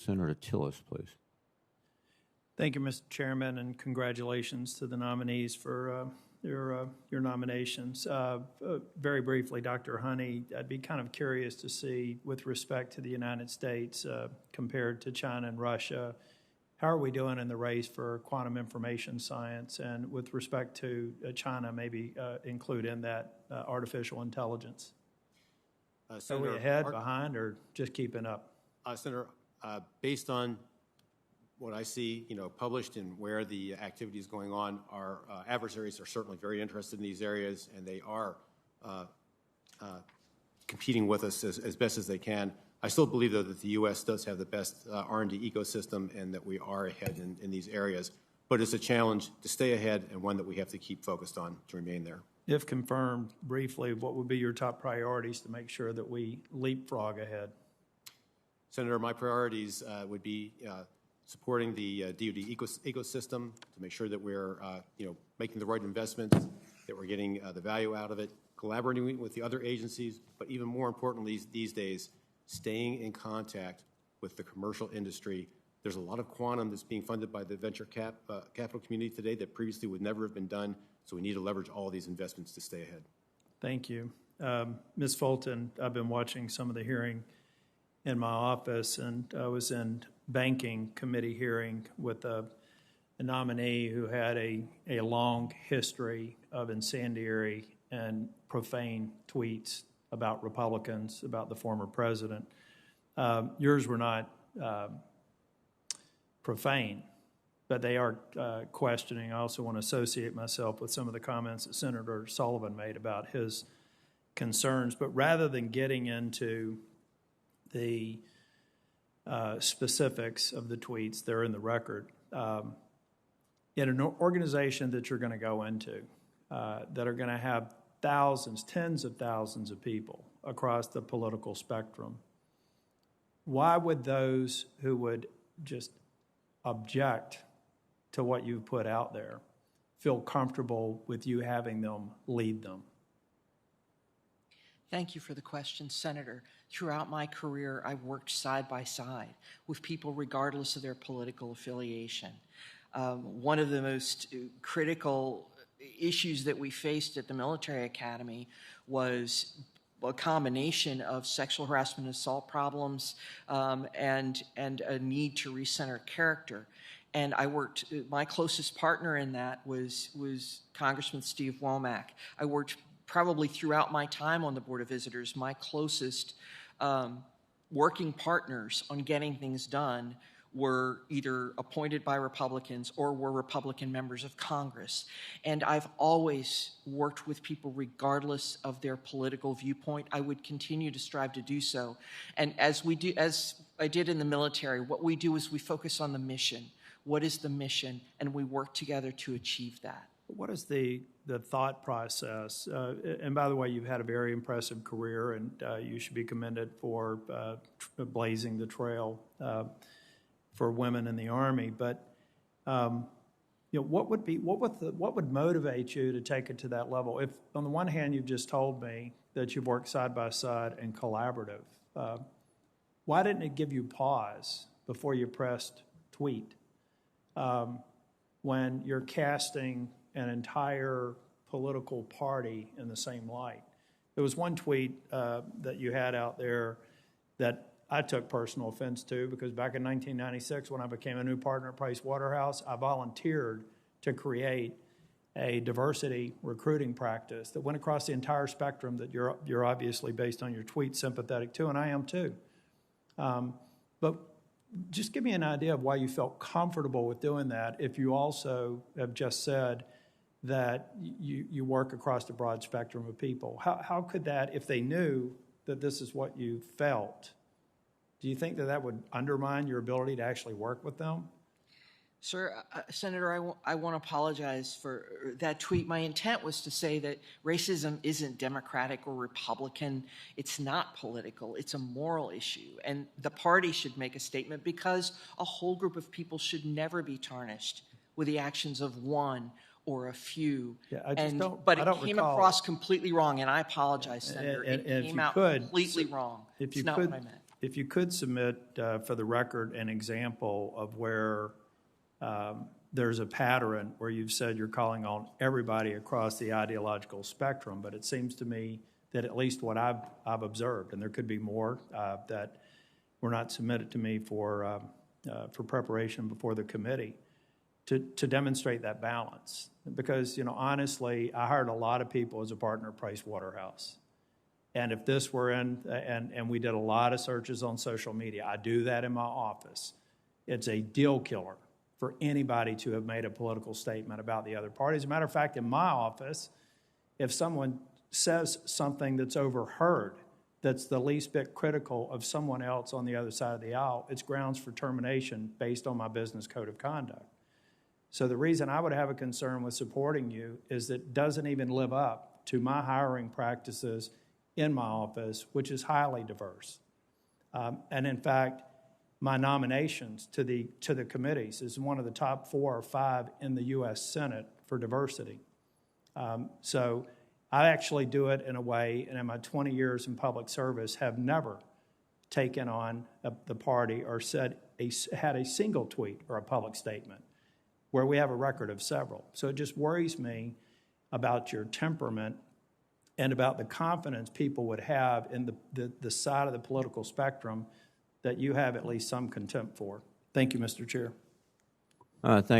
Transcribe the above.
Senator Tillis, please. Thank you, Mr. Chairman, and congratulations to the nominees for your nominations. Very briefly, Dr. Honey, I'd be kind of curious to see, with respect to the United States compared to China and Russia, how are we doing in the race for quantum information science? And with respect to China, maybe include in that artificial intelligence. Are we ahead, behind, or just keeping up? Senator, based on what I see, published and where the activity is going on, our adversaries are certainly very interested in these areas, and they are competing with us as best as they can. I still believe, though, that the U.S. does have the best R&D ecosystem and that we are ahead in these areas. But it's a challenge to stay ahead and one that we have to keep focused on to remain there. If confirmed, briefly, what would be your top priorities to make sure that we leapfrog ahead? Senator, my priorities would be supporting the DoD ecosystem to make sure that we're making the right investments, that we're getting the value out of it, collaborating with the other agencies, but even more importantly these days, staying in contact with the commercial industry. There's a lot of quantum that's being funded by the venture capital community today that previously would never have been done, so we need to leverage all these investments to stay ahead. Thank you. Ms. Fulton, I've been watching some of the hearing in my office, and I was in banking committee hearing with a nominee who had a long history of incendiary and profane tweets about Republicans, about the former president. Yours were not profane, but they are questioning. I also want to associate myself with some of the comments that Senator Sullivan made about his concerns. But rather than getting into the specifics of the tweets, they're in the record. In an organization that you're going to go into that are going to have thousands, tens of thousands of people across the political spectrum, why would those who would just object to what you've put out there feel comfortable with you having them lead them? Thank you for the question, Senator. Throughout my career, I've worked side by side with people regardless of their political affiliation. One of the most critical issues that we faced at the military academy was a combination of sexual harassment and assault problems and a need to recenter character. And I worked, my closest partner in that was Congressman Steve Womack. I worked probably throughout my time on the Board of Visitors, my closest working partners on getting things done were either appointed by Republicans or were Republican members of Congress. And I've always worked with people regardless of their political viewpoint. I would continue to strive to do so. And as I did in the military, what we do is we focus on the mission. What is the mission? And we work together to achieve that. What is the thought process? And by the way, you've had a very impressive career, and you should be commended for blazing the trail for women in the Army. But what would motivate you to take it to that level? If on the one hand you've just told me that you've worked side by side and collaborative, why didn't it give you pause before you pressed tweet when you're casting an entire political party in the same light? There was one tweet that you had out there that I took personal offense to, because back in 1996, when I became a new partner at Price Waterhouse, I volunteered to create a diversity recruiting practice that went across the entire spectrum that you're obviously, based on your tweet, sympathetic to, and I am too. But just give me an idea of why you felt comfortable with doing that if you also have just said that you work across the broad spectrum of people. How could that, if they knew that this is what you felt, do you think that would undermine your ability to actually work with them? Sir, Senator, I want to apologize for that tweet. My intent was to say that racism isn't Democratic or Republican. It's not political. It's a moral issue. And the party should make a statement, because a whole group of people should never be tarnished with the actions of one or a few. Yeah, but it came across completely wrong, and I apologize, Senator. It came out completely wrong. It's not what I meant. if you could submit for the record an example of where there's a pattern where you've said you're calling on everybody across the ideological spectrum, but it seems to me that at least what I've observed, and there could be more that were not submitted to me for preparation before the committee, to demonstrate that balance. Because, you know, honestly, I hired a lot of people as a partner at Price Waterhouse. And if this were in, and we did a lot of searches on social media, I do that in my office. It's a deal killer for anybody to have made a political statement about the other party. As a matter of fact, in my office, if someone says something that's overheard, that's the least bit critical of someone else on the other side of the aisle, it's grounds for termination based on my business code of conduct. So the reason I would have a concern with supporting you is that it doesn't even live up to my hiring practices in my office, which is highly diverse. And in fact, my nominations to the committees is one of the top 4 or 5 in the U.S. Senate for diversity. So I actually do it in a way, and in my 20 years in public service, have never taken on the party or had a single tweet or a public statement, where we have a record of several. So it just worries me about your temperament and about the confidence people would have in the side of the political spectrum that you have at least some contempt for. Thank you, Mr. Chair. Thank